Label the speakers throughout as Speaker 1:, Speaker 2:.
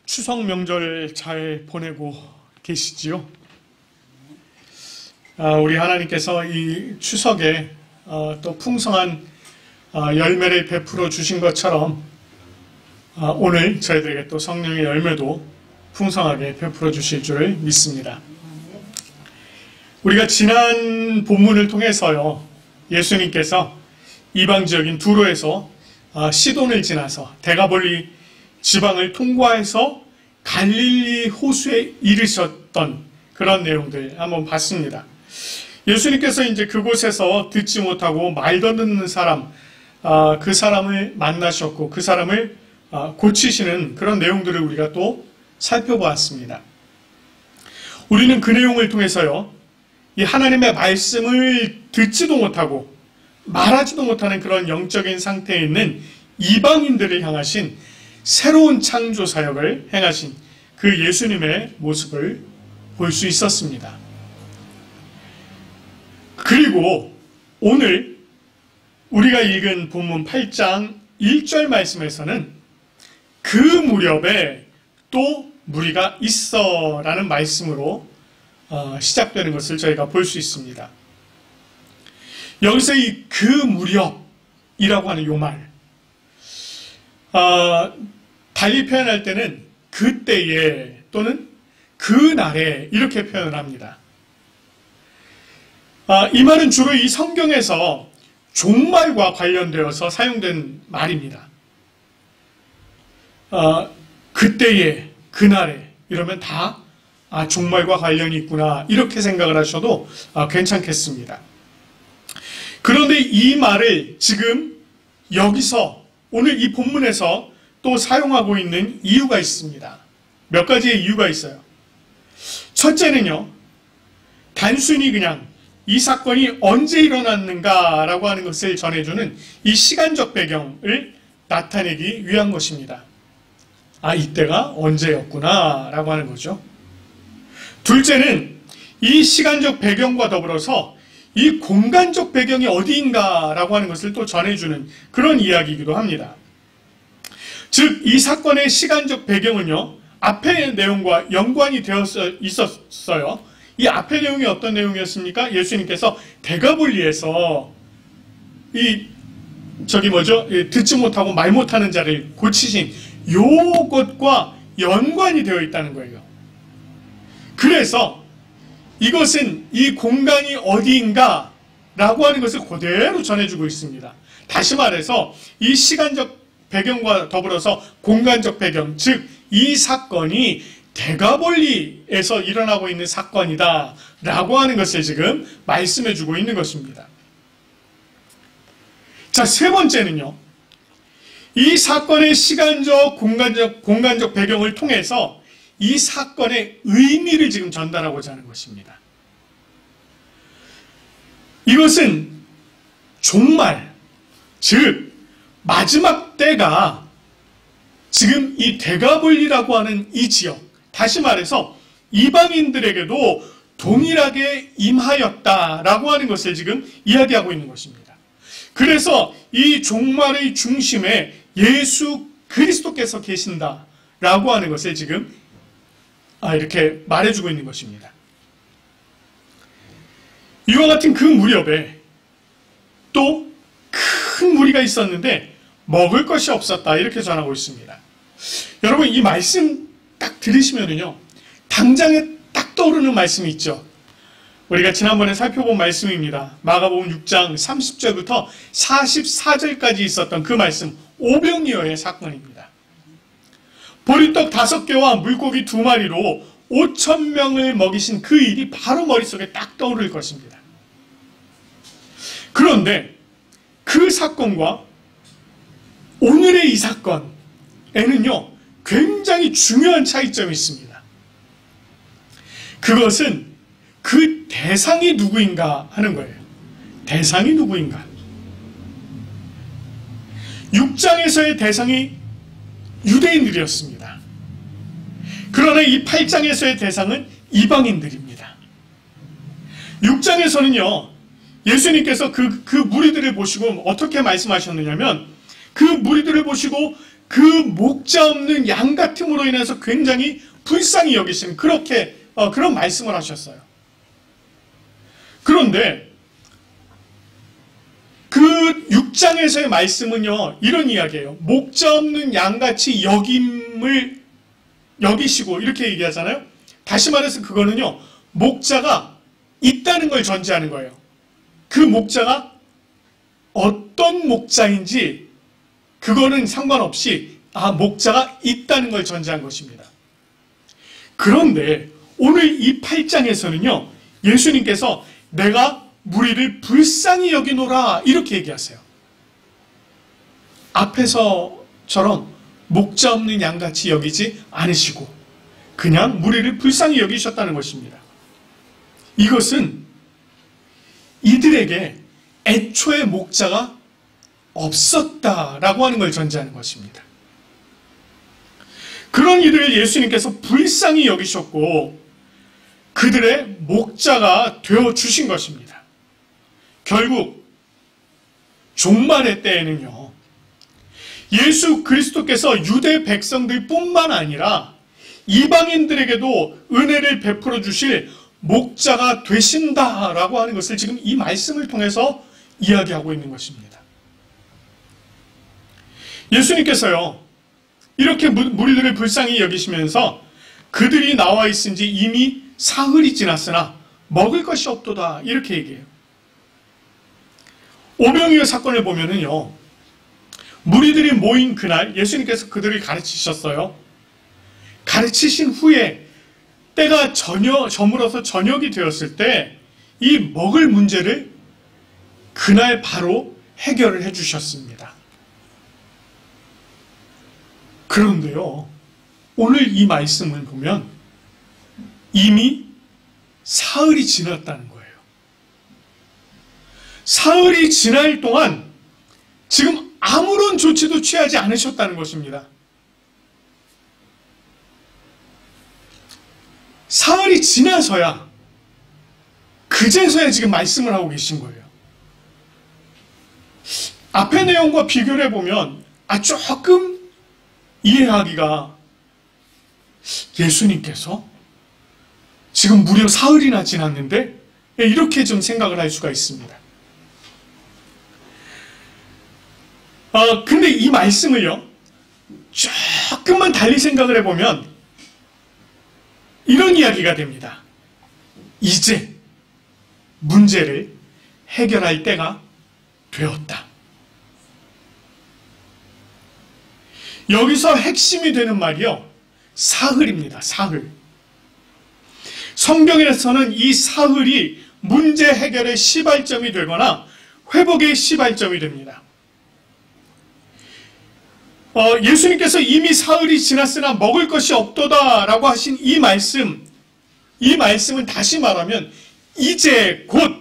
Speaker 1: 추석 명절 잘 보내고 계시지요? 우리 하나님께서 이 추석에 또 풍성한 열매를 베풀어 주신 것처럼 오늘 저희들에게 또 성령의 열매도 풍성하게 베풀어 주실 줄을 믿습니다. 우리가 지난 본문을 통해서요, 예수님께서 이방 지역인 두로에서 시돈을 지나서 데가볼리 지방을 통과해서 갈릴리 호수에 이르셨던 그런 내용들 한번 봤습니다. 예수님께서 이제 그곳에서 듣지 못하고 말도 안 듣는 사람, 그 사람을 만나셨고 그 사람을 고치시는 그런 내용들을 우리가 또 살펴보았습니다. 우리는 그 내용을 통해서요, 이 하나님의 말씀을 듣지도 못하고 말하지도 못하는 그런 영적인 상태에 있는 이방인들을 향하신 새로운 창조 사역을 행하신 그 예수님의 모습을 볼 수 있었습니다. 그리고 오늘 우리가 읽은 본문 8장 1절 말씀에서는 그 무렵에 또 무리가 있어 라는 말씀으로 시작되는 것을 저희가 볼 수 있습니다. 여기서 이 그 무렵이라고 하는 요 말, 달리 표현할 때는 그때에 또는 그날에 이렇게 표현을 합니다. 이 말은 주로 이 성경에서 종말과 관련되어서 사용된 말입니다. 그때에, 그날에 이러면 다 종말과 관련이 있구나 이렇게 생각을 하셔도 괜찮겠습니다. 그런데 이 말을 지금 여기서 오늘 이 본문에서 또 사용하고 있는 이유가 있습니다. 몇 가지의 이유가 있어요. 첫째는요, 단순히 그냥 이 사건이 언제 일어났는가라고 하는 것을 전해주는 이 시간적 배경을 나타내기 위한 것입니다. 이때가 언제였구나 라고 하는 거죠. 둘째는 이 시간적 배경과 더불어서 이 공간적 배경이 어디인가라고 하는 것을 또 전해주는 그런 이야기이기도 합니다. 즉, 이 사건의 시간적 배경은요, 앞의 내용과 연관이 되어 있었어요. 이 앞의 내용이 어떤 내용이었습니까? 예수님께서 데가볼리에서 듣지 못하고 말 못하는 자를 고치신 요것과 연관이 되어 있다는 거예요. 그래서 이것은 이 공간이 어디인가 라고 하는 것을 그대로 전해주고 있습니다. 다시 말해서 이 시간적 배경과 더불어서 공간적 배경, 즉 이 사건이 데가볼리에서 일어나고 있는 사건이다 라고 하는 것을 지금 말씀해주고 있는 것입니다. 자, 세 번째는요, 이 사건의 시간적, 공간적 배경을 통해서 이 사건의 의미를 지금 전달하고자 하는 것입니다. 이것은 종말, 즉 마지막 때가 지금 이 데가볼리라고 하는 이 지역, 다시 말해서 이방인들에게도 동일하게 임하였다라고 하는 것을 지금 이야기하고 있는 것입니다. 그래서 이 종말의 중심에 예수 그리스도께서 계신다라고 하는 것을 지금 이렇게 말해주고 있는 것입니다. 이와 같은 그 무렵에 또 큰 무리가 있었는데 먹을 것이 없었다 이렇게 전하고 있습니다. 여러분, 이 말씀 딱 들으시면은요, 당장에 딱 떠오르는 말씀이 있죠. 우리가 지난번에 살펴본 말씀입니다. 마가복음 6장 30절부터 44절까지 있었던 그 말씀, 오병이어의 사건입니다. 보리떡 5개와 물고기 2마리로 5,000명을 먹이신 그 일이 바로 머릿속에 딱 떠오를 것입니다. 그런데 그 사건과 오늘의 이 사건에는요, 굉장히 중요한 차이점이 있습니다. 그것은 그 대상이 누구인가 하는 거예요. 대상이 누구인가. 6장에서의 대상이 유대인들이었습니다. 그러나 이 8장에서의 대상은 이방인들입니다. 6장에서는요, 예수님께서 그 무리들을 보시고 어떻게 말씀하셨느냐면, 그 무리들을 보시고 그 목자 없는 양 같음으로 인해서 굉장히 불쌍히 여기신 그런 말씀을 하셨어요. 그런데 그 6장에서의 말씀은요, 이런 이야기예요. 목자 없는 양같이 여기시고 이렇게 얘기하잖아요. 다시 말해서 그거는요, 목자가 있다는 걸 전제하는 거예요. 그 목자가 어떤 목자인지 그거는 상관없이 목자가 있다는 걸 전제한 것입니다. 그런데 오늘 이 8장에서는요, 예수님께서 내가 무리를 불쌍히 여기노라 이렇게 얘기하세요. 앞에서처럼 목자 없는 양같이 여기지 않으시고 그냥 무리를 불쌍히 여기셨다는 것입니다. 이것은 이들에게 애초에 목자가 없었다라고 하는 걸 전제하는 것입니다. 그런 이들을 예수님께서 불쌍히 여기셨고 그들의 목자가 되어주신 것입니다. 결국 종말의 때에는요, 예수 그리스도께서 유대 백성들 뿐만 아니라 이방인들에게도 은혜를 베풀어 주실 목자가 되신다라고 하는 것을 지금 이 말씀을 통해서 이야기하고 있는 것입니다. 예수님께서요, 이렇게 무리들을 불쌍히 여기시면서 그들이 나와 있은 지 이미 사흘이 지났으나 먹을 것이 없도다 이렇게 얘기해요. 오병이어 사건을 보면은요, 무리들이 모인 그날 예수님께서 그들을 가르치셨어요. 가르치신 후에 때가 저물어서 저녁이 되었을 때 이 먹을 문제를 그날 바로 해결을 해주셨습니다. 그런데요, 오늘 이 말씀을 보면 이미 사흘이 지났다는 거예요. 사흘이 지날 동안 지금 아무런 조치도 취하지 않으셨다는 것입니다. 사흘이 지나서야, 그제서야 지금 말씀을 하고 계신 거예요. 앞의 내용과 비교를 해보면 조금 이해하기가, 예수님께서 지금 무려 사흘이나 지났는데 이렇게 좀 생각을 할 수가 있습니다. 근데 이 말씀을요, 조금만 달리 생각을 해보면 이런 이야기가 됩니다. 이제 문제를 해결할 때가 되었다. 여기서 핵심이 되는 말이요, 사흘입니다. 사흘. 성경에서는 이 사흘이 문제 해결의 시발점이 되거나 회복의 시발점이 됩니다. 예수님께서 이미 사흘이 지났으나 먹을 것이 없도다 라고 하신 이 말씀은 다시 말하면 이제 곧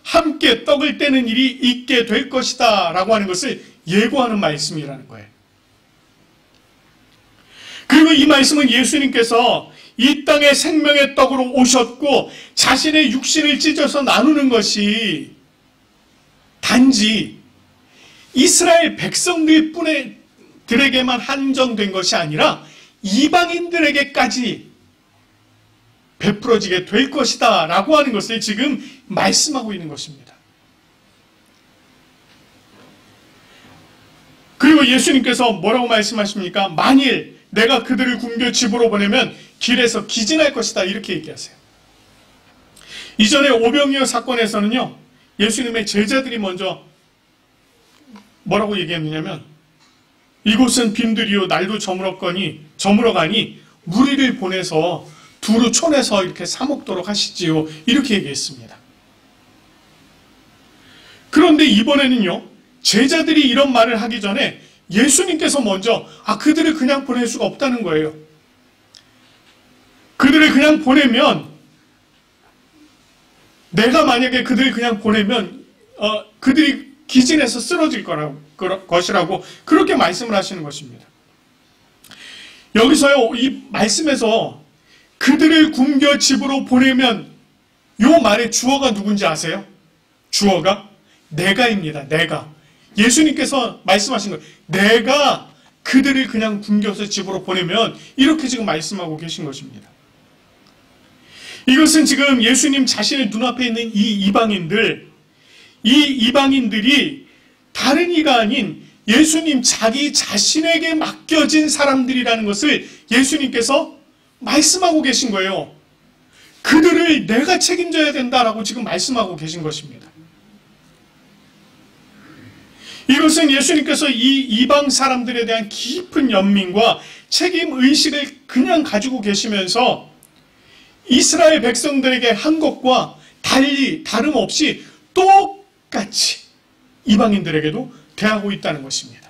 Speaker 1: 함께 떡을 떼는 일이 있게 될 것이다 라고 하는 것을 예고하는 말씀이라는 거예요. 그리고 이 말씀은 예수님께서 이 땅에 생명의 떡으로 오셨고 자신의 육신을 찢어서 나누는 것이 단지 이스라엘 백성들에게만 한정된 것이 아니라 이방인들에게까지 베풀어지게 될 것이다 라고 하는 것을 지금 말씀하고 있는 것입니다. 그리고 예수님께서 뭐라고 말씀하십니까? 만일 내가 그들을 굶겨 집으로 보내면 길에서 기진할 것이다 이렇게 얘기하세요. 이전에 오병이어 사건에서는요, 예수님의 제자들이 먼저 뭐라고 얘기했느냐면 이곳은 빈들이요 날도 저물어가니 무리를 보내서 두루 촌에서 이렇게 사 먹도록 하시지요 이렇게 얘기했습니다. 그런데 이번에는요, 제자들이 이런 말을 하기 전에 예수님께서 먼저 그들을 그냥 보낼 수가 없다는 거예요. 그들을 그냥 보내면, 내가 만약에 그들을 그냥 보내면 그들이 기진해서 쓰러질 것이라고 그렇게 말씀을 하시는 것입니다. 여기서요, 이 말씀에서 그들을 굶겨 집으로 보내면 요 말의 주어가 누군지 아세요? 주어가 내가입니다. 내가. 예수님께서 말씀하신 거예요. 내가 그들을 그냥 굶겨서 집으로 보내면 이렇게 지금 말씀하고 계신 것입니다. 이것은 지금 예수님 자신의 눈앞에 있는 이 이방인들이 다른 이가 아닌 예수님 자기 자신에게 맡겨진 사람들이라는 것을 예수님께서 말씀하고 계신 거예요. 그들을 내가 책임져야 된다라고 지금 말씀하고 계신 것입니다. 이것은 예수님께서 이 이방 사람들에 대한 깊은 연민과 책임의식을 그냥 가지고 계시면서 이스라엘 백성들에게 한 것과 달리 다름없이 똑같이 이방인들에게도 대하고 있다는 것입니다.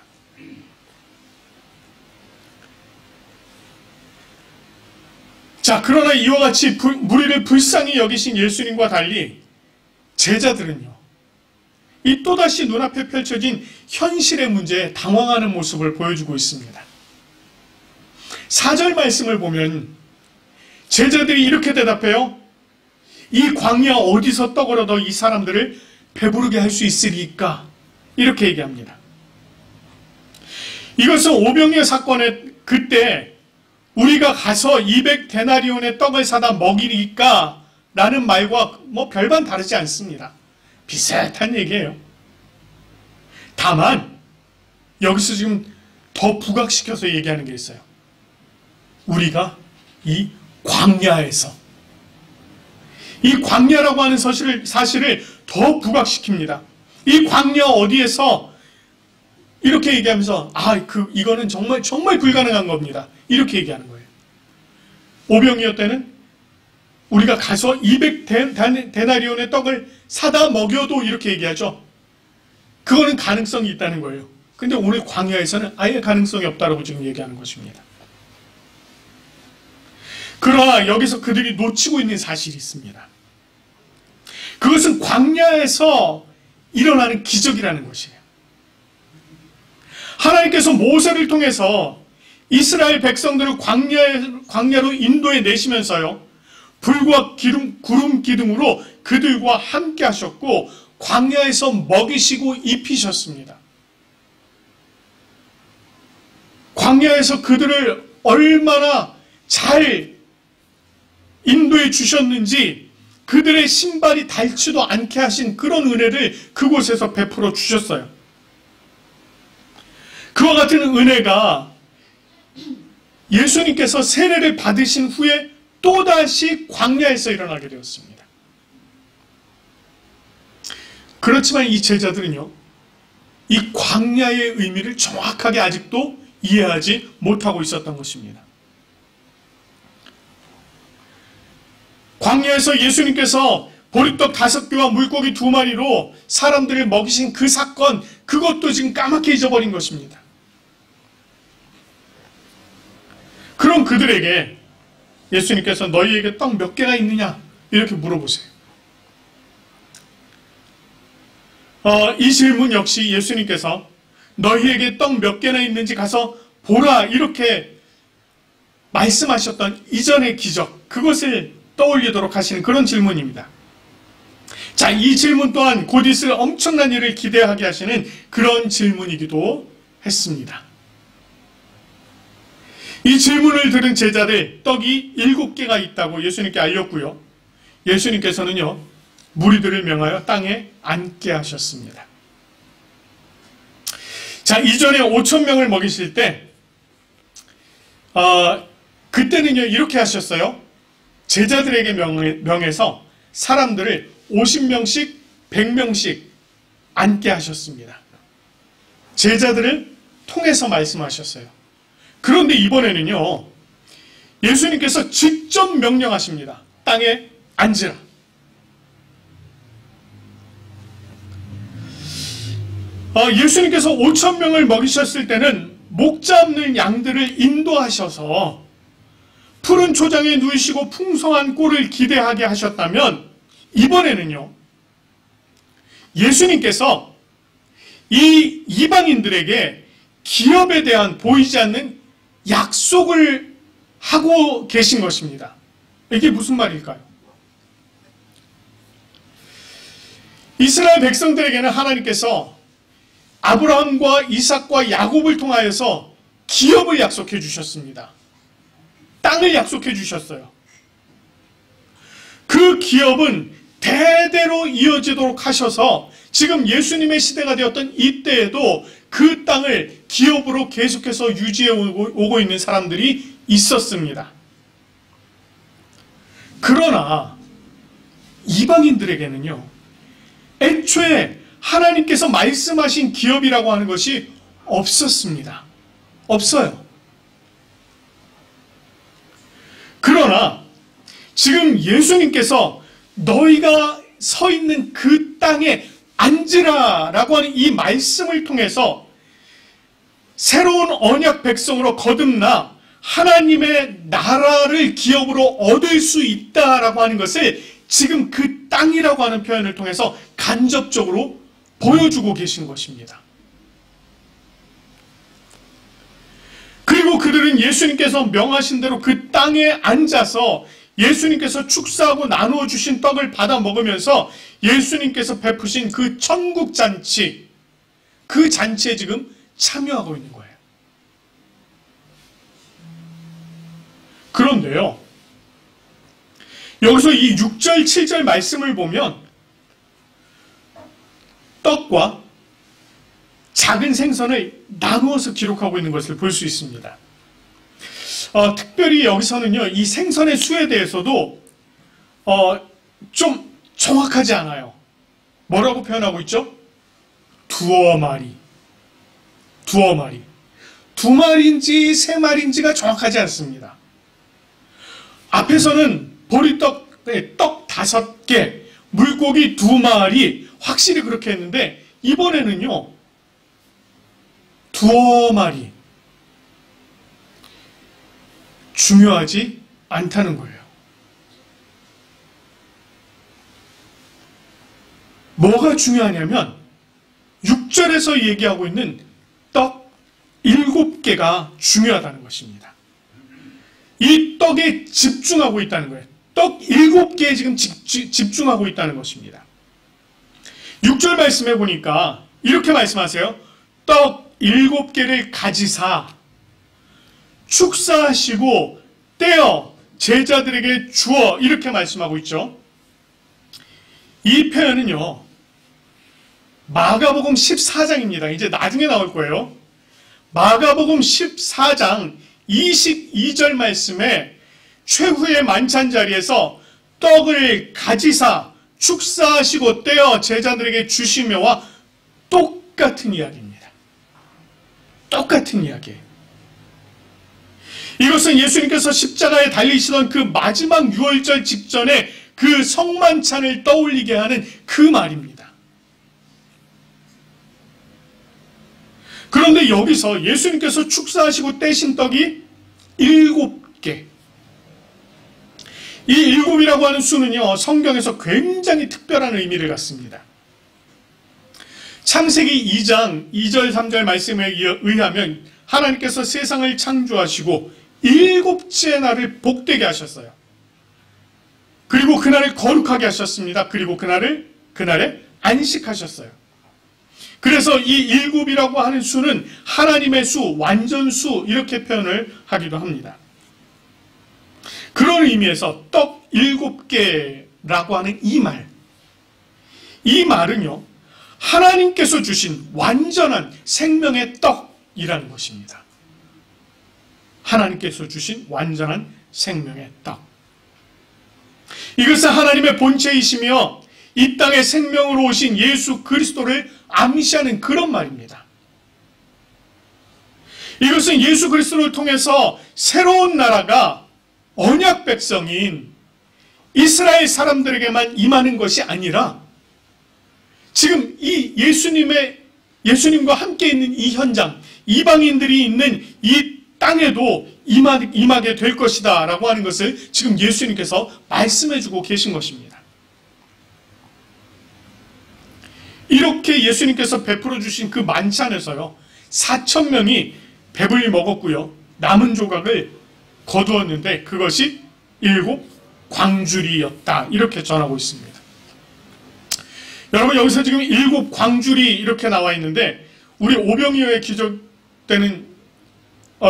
Speaker 1: 자, 그러나 이와 같이 무리를 불쌍히 여기신 예수님과 달리 제자들은요, 이 또다시 눈앞에 펼쳐진 현실의 문제에 당황하는 모습을 보여주고 있습니다. 4절 말씀을 보면 제자들이 이렇게 대답해요. 이 광야 어디서 떡을 얻어 이 사람들을 배부르게 할 수 있으리까? 이렇게 얘기합니다. 이것은 오병이어 사건의 그때 우리가 가서 200데나리온의 떡을 사다 먹이리까? 라는 말과 별반 다르지 않습니다. 비슷한 얘기예요. 다만 여기서 지금 더 부각시켜서 얘기하는 게 있어요. 우리가 이 광야에서, 이 광야라고 하는 사실을 더 부각시킵니다. 이 광야 어디에서 이렇게 얘기하면서 이거는 정말 불가능한 겁니다. 이렇게 얘기하는 거예요. 오병이어 때는 우리가 가서 200데나리온의 떡을 사다 먹여도 이렇게 얘기하죠. 그거는 가능성이 있다는 거예요. 근데 오늘 광야에서는 아예 가능성이 없다고 지금 얘기하는 것입니다. 그러나 여기서 그들이 놓치고 있는 사실이 있습니다. 그것은 광야에서 일어나는 기적이라는 것이에요. 하나님께서 모세를 통해서 이스라엘 백성들을 광야로 인도해 내시면서요, 불과 구름 기둥으로 그들과 함께 하셨고 광야에서 먹이시고 입히셨습니다. 광야에서 그들을 얼마나 잘 인도해 주셨는지 그들의 신발이 닳지도 않게 하신 그런 은혜를 그곳에서 베풀어 주셨어요. 그와 같은 은혜가 예수님께서 세례를 받으신 후에 또다시 광야에서 일어나게 되었습니다. 그렇지만 이 제자들은요, 이 광야의 의미를 정확하게 아직도 이해하지 못하고 있었던 것입니다. 광야에서 예수님께서 보리떡 5개와 물고기 2마리로 사람들을 먹이신 그 사건, 그것도 지금 까맣게 잊어버린 것입니다. 그럼 그들에게 예수님께서 너희에게 떡 몇 개나 있느냐? 이렇게 물어보세요. 이 질문 역시 예수님께서 너희에게 떡 몇 개나 있는지 가서 보라, 이렇게 말씀하셨던 이전의 기적, 그것을 떠올리도록 하시는 그런 질문입니다. 자, 이 질문 또한 곧 있을 엄청난 일을 기대하게 하시는 그런 질문이기도 했습니다. 이 질문을 들은 제자들, 떡이 7개가 있다고 예수님께 알렸고요. 예수님께서는요, 무리들을 명하여 땅에 앉게 하셨습니다. 자, 이전에 5,000명을 먹이실 때 그때는요 이렇게 하셨어요. 제자들에게 명해서 사람들을 50명씩 100명씩 앉게 하셨습니다. 제자들을 통해서 말씀하셨어요. 그런데 이번에는요, 예수님께서 직접 명령하십니다. 땅에 앉으라. 예수님께서 5,000명을 먹이셨을 때는 목 잡는 양들을 인도하셔서 푸른 초장에 누이시고 풍성한 꼴을 기대하게 하셨다면, 이번에는요, 예수님께서 이 이방인들에게 기업에 대한 보이지 않는 약속을 하고 계신 것입니다. 이게 무슨 말일까요? 이스라엘 백성들에게는 하나님께서 아브라함과 이삭과 야곱을 통하여서 기업을 약속해 주셨습니다. 땅을 약속해 주셨어요. 그 기업은 대대로 이어지도록 하셔서 지금 예수님의 시대가 되었던 이때에도 그 땅을 기업으로 계속해서 유지해 오고 있는 사람들이 있었습니다. 그러나 이방인들에게는요, 애초에 하나님께서 말씀하신 기업이라고 하는 것이 없었습니다. 없어요. 그러나 지금 예수님께서 너희가 서 있는 그 땅에 앉으라 라고 하는 이 말씀을 통해서 새로운 언약 백성으로 거듭나 하나님의 나라를 기업으로 얻을 수 있다라고 하는 것을 지금 그 땅이라고 하는 표현을 통해서 간접적으로 보여주고 계신 것입니다. 그리고 그들은 예수님께서 명하신 대로 그 땅에 앉아서 예수님께서 축사하고 나누어 주신 떡을 받아 먹으면서 예수님께서 베푸신 그 천국 잔치, 그 잔치에 지금 참여하고 있는 거예요. 그런데요, 여기서 이 6절, 7절 말씀을 보면 떡과 작은 생선을 나누어서 기록하고 있는 것을 볼 수 있습니다. 특별히 여기서는요, 이 생선의 수에 대해서도 좀 정확하지 않아요. 뭐라고 표현하고 있죠? 두어 마리. 두어 마리. 두 마리인지 세 마리인지가 정확하지 않습니다. 앞에서는 보리떡, 떡 5개, 물고기 2마리, 확실히 그렇게 했는데, 이번에는요, 두어 마리. 중요하지 않다는 거예요. 뭐가 중요하냐면 6절에서 얘기하고 있는 떡 7개가 중요하다는 것입니다. 이 떡에 집중하고 있다는 거예요. 떡 7개에 지금 집중하고 있다는 것입니다. 6절 말씀해 보니까 이렇게 말씀하세요. 떡 7개를 가지사 축사하시고 떼어 제자들에게 주어, 이렇게 말씀하고 있죠. 이 표현은요, 마가복음 14장입니다. 이제 나중에 나올 거예요. 마가복음 14장 22절 말씀에 최후의 만찬 자리에서 떡을 가지사 축사하시고 떼어 제자들에게 주시며와 똑같은 이야기입니다. 똑같은 이야기예요. 이것은 예수님께서 십자가에 달리시던 그 마지막 유월절 직전에 그 성만찬을 떠올리게 하는 그 말입니다. 그런데 여기서 예수님께서 축사하시고 떼신 떡이 7개. 이 7이라고 하는 수는요, 성경에서 굉장히 특별한 의미를 갖습니다. 창세기 2장 2절 3절 말씀에 의하면 하나님께서 세상을 창조하시고 7째 날을 복되게 하셨어요. 그리고 그날을 거룩하게 하셨습니다. 그리고 그날에 안식하셨어요. 그래서 이 7이라고 하는 수는 하나님의 수, 완전수, 이렇게 표현을 하기도 합니다. 그런 의미에서 떡 7개라고 하는 이 말은요, 하나님께서 주신 완전한 생명의 떡이라는 것입니다. 하나님께서 주신 완전한 생명의 떡. 이것은 하나님의 본체이시며 이 땅에 생명으로 오신 예수 그리스도를 암시하는 그런 말입니다. 이것은 예수 그리스도를 통해서 새로운 나라가 언약 백성인 이스라엘 사람들에게만 임하는 것이 아니라 지금 이 예수님과 함께 있는 이 현장, 이방인들이 있는 이 땅에도 임하게 될 것이다 라고 하는 것을 지금 예수님께서 말씀해주고 계신 것입니다. 이렇게 예수님께서 베풀어 주신 그 만찬에서요, 4,000명이 배불리 먹었고요, 남은 조각을 거두었는데 그것이 7 광주리였다, 이렇게 전하고 있습니다. 여러분, 여기서 지금 7 광주리 이렇게 나와 있는데 우리 오병이어에 기록되는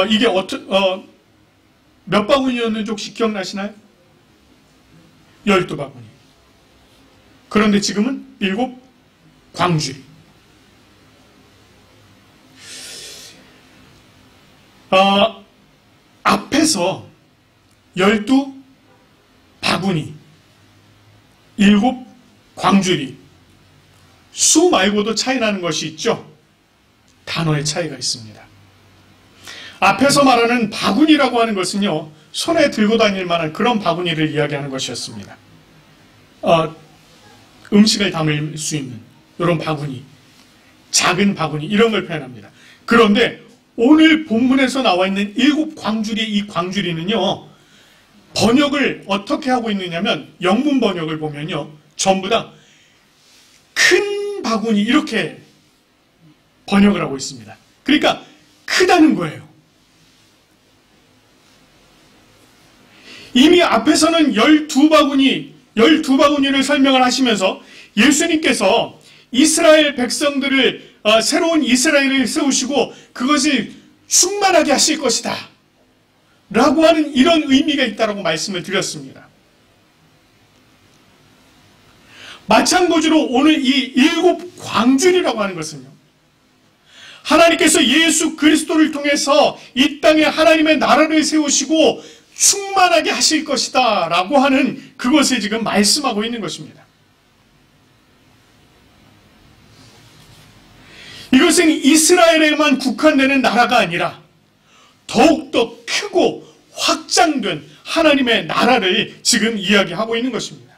Speaker 1: 이게 몇 바구니였는지 혹시 기억나시나요? 12바구니. 그런데 지금은 7광주리. 앞에서 12바구니, 7광주리. 수 말고도 차이 나는 것이 있죠. 단어의 차이가 있습니다. 앞에서 말하는 바구니라고 하는 것은요, 손에 들고 다닐 만한 그런 바구니를 이야기하는 것이었습니다. 음식을 담을 수 있는 이런 바구니, 작은 바구니, 이런 걸 표현합니다. 그런데 오늘 본문에서 나와 있는 7광주리의 이 광주리는요, 번역을 어떻게 하고 있느냐면, 영문 번역을 보면요, 전부 다 큰 바구니, 이렇게 번역을 하고 있습니다. 그러니까 크다는 거예요. 이미 앞에서는 12바구니를 설명을 하시면서 예수님께서 이스라엘 백성들을, 새로운 이스라엘을 세우시고 그것을 충만하게 하실 것이다 라고 하는 이런 의미가 있다라고 말씀을 드렸습니다. 마찬가지로 오늘 이 7광주리라고 하는 것은요, 하나님께서 예수 그리스도를 통해서 이 땅에 하나님의 나라를 세우시고 충만하게 하실 것이다 라고 하는 그것을 지금 말씀하고 있는 것입니다. 이것은 이스라엘에만 국한되는 나라가 아니라 더욱더 크고 확장된 하나님의 나라를 지금 이야기하고 있는 것입니다.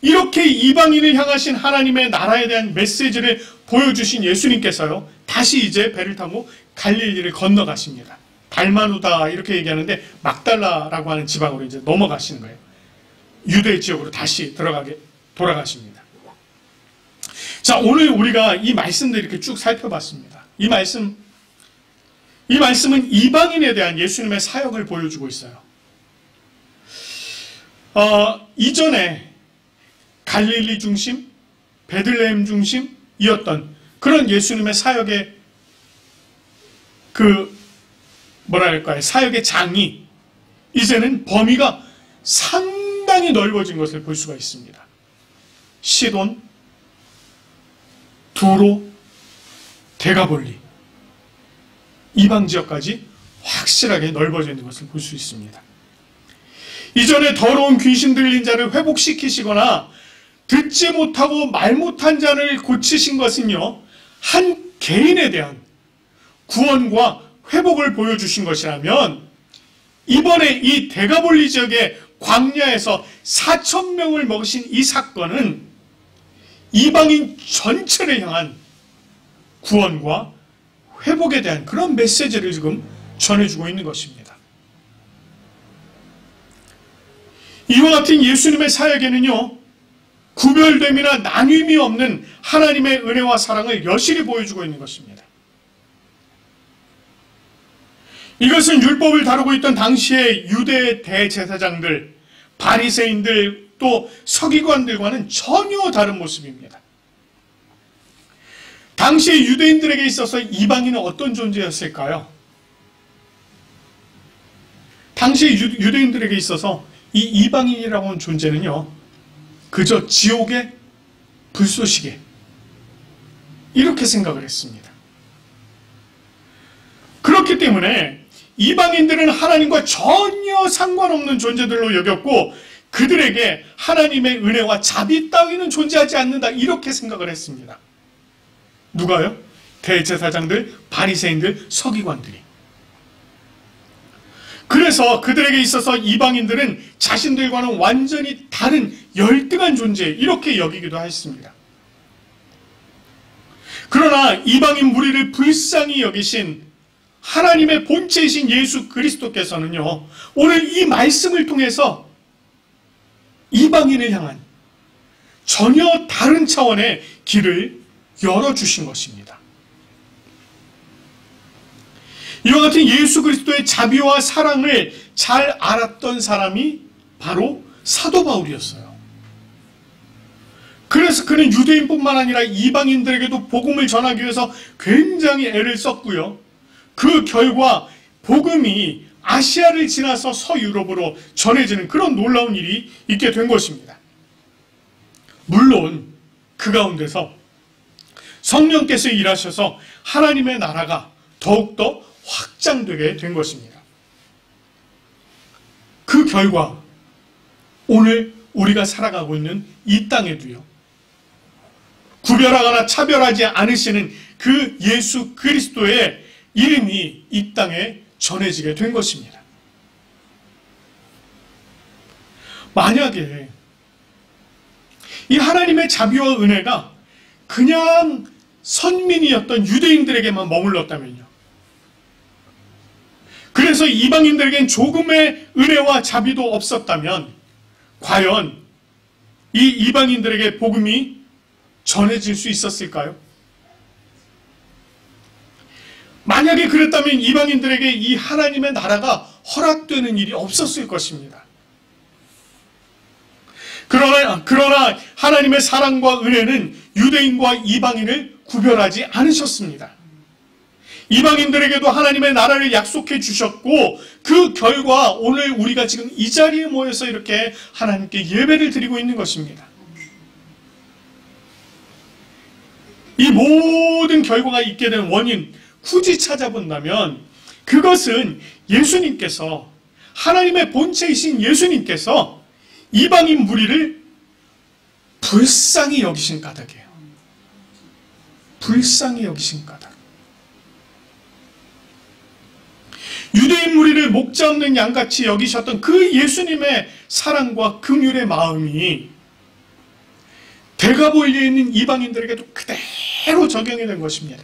Speaker 1: 이렇게 이방인을 향하신 하나님의 나라에 대한 메시지를 보여주신 예수님께서요, 다시 이제 배를 타고 갈릴리를 건너가십니다. 달마누다 이렇게 얘기하는데 막달라라고 하는 지방으로 이제 넘어가시는 거예요. 유대 지역으로 다시 돌아가십니다. 자, 오늘 우리가 이 말씀들 이렇게 쭉 살펴봤습니다. 이 말씀은 이방인에 대한 예수님의 사역을 보여주고 있어요. 이전에 갈릴리 중심, 베들레헴 중심이었던 그런 예수님의 사역의 사역의 장이 이제는 범위가 상당히 넓어진 것을 볼 수가 있습니다. 시돈, 두로, 데가볼리, 이방 지역까지 확실하게 넓어져 있는 것을 볼 수 있습니다. 이전에 더러운 귀신 들린 자를 회복시키시거나 듣지 못하고 말 못한 자를 고치신 것은요, 한 개인에 대한 구원과 회복을 보여주신 것이라면, 이번에 이 데가볼리 지역의 광야에서 4,000명을 먹이신 이 사건은 이방인 전체를 향한 구원과 회복에 대한 그런 메시지를 지금 전해주고 있는 것입니다. 이와 같은 예수님의 사역에는요, 구별됨이나 나눔이 없는 하나님의 은혜와 사랑을 여실히 보여주고 있는 것입니다. 이것은 율법을 다루고 있던 당시의 유대 대제사장들, 바리새인들, 또 서기관들과는 전혀 다른 모습입니다. 당시 유대인들에게 있어서 이방인은 어떤 존재였을까요? 당시 유대인들에게 있어서 이 이방인이라고 하는 존재는요, 그저 지옥의 불쏘시개, 이렇게 생각을 했습니다. 그렇기 때문에 이방인들은 하나님과 전혀 상관없는 존재들로 여겼고, 그들에게 하나님의 은혜와 자비 따위는 존재하지 않는다, 이렇게 생각을 했습니다. 누가요? 대제사장들, 바리새인들, 서기관들이. 그래서 그들에게 있어서 이방인들은 자신들과는 완전히 다른 열등한 존재, 이렇게 여기기도 했습니다. 그러나 이방인 무리를 불쌍히 여기신 하나님의 본체이신 예수 그리스도께서는요, 오늘 이 말씀을 통해서 이방인을 향한 전혀 다른 차원의 길을 열어주신 것입니다. 이와 같은 예수 그리스도의 자비와 사랑을 잘 알았던 사람이 바로 사도 바울이었어요. 그래서 그는 유대인뿐만 아니라 이방인들에게도 복음을 전하기 위해서 굉장히 애를 썼고요. 그 결과 복음이 아시아를 지나서 서유럽으로 전해지는 그런 놀라운 일이 있게 된 것입니다. 물론 그 가운데서 성령께서 일하셔서 하나님의 나라가 더욱더 확장되게 된 것입니다. 그 결과 오늘 우리가 살아가고 있는 이 땅에도요, 구별하거나 차별하지 않으시는 그 예수 그리스도의 이름이 이 땅에 전해지게 된 것입니다. 만약에 이 하나님의 자비와 은혜가 그냥 선민이었던 유대인들에게만 머물렀다면요, 그래서 이방인들에겐 조금의 은혜와 자비도 없었다면 과연 이 이방인들에게 복음이 전해질 수 있었을까요? 만약에 그랬다면 이방인들에게 이 하나님의 나라가 허락되는 일이 없었을 것입니다. 그러나 하나님의 사랑과 은혜는 유대인과 이방인을 구별하지 않으셨습니다. 이방인들에게도 하나님의 나라를 약속해 주셨고, 그 결과 오늘 우리가 지금 이 자리에 모여서 이렇게 하나님께 예배를 드리고 있는 것입니다. 이 모든 결과가 있게 된 원인 굳이 찾아본다면 그것은 예수님께서, 하나님의 본체이신 예수님께서 이방인 무리를 불쌍히 여기신 까닭이에요. 불쌍히 여기신 까닭. 유대인 무리를 목자 없는 양같이 여기셨던 그 예수님의 사랑과 긍휼의 마음이 대가볼리에 있는 이방인들에게도 그대로 적용이 된 것입니다.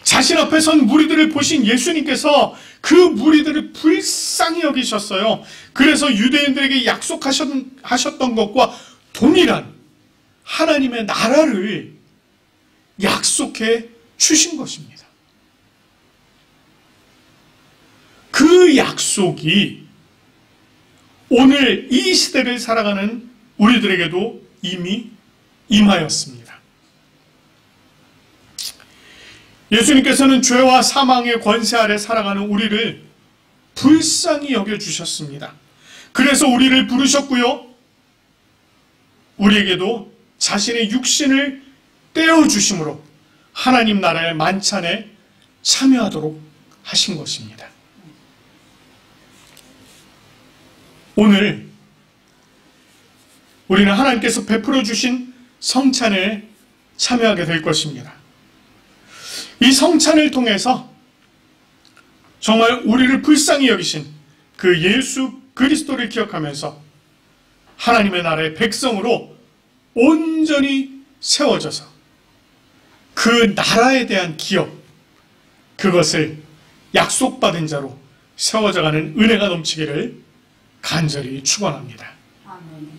Speaker 1: 자신 앞에 선 무리들을 보신 예수님께서 그 무리들을 불쌍히 여기셨어요. 그래서 유대인들에게 약속하셨던 것과 동일한 하나님의 나라를 약속해 주신 것입니다. 그 약속이 오늘 이 시대를 살아가는 우리들에게도 이미 임하였습니다. 예수님께서는 죄와 사망의 권세 아래 살아가는 우리를 불쌍히 여겨주셨습니다. 그래서 우리를 부르셨고요, 우리에게도 자신의 육신을 떼어주심으로 하나님 나라의 만찬에 참여하도록 하신 것입니다. 오늘 우리는 하나님께서 베풀어 주신 성찬에 참여하게 될 것입니다. 이 성찬을 통해서 정말 우리를 불쌍히 여기신 그 예수 그리스도를 기억하면서 하나님의 나라의 백성으로 온전히 세워져서 그 나라에 대한 기업, 그것을 약속받은 자로 세워져가는 은혜가 넘치기를 간절히 축원합니다.
Speaker 2: 아멘.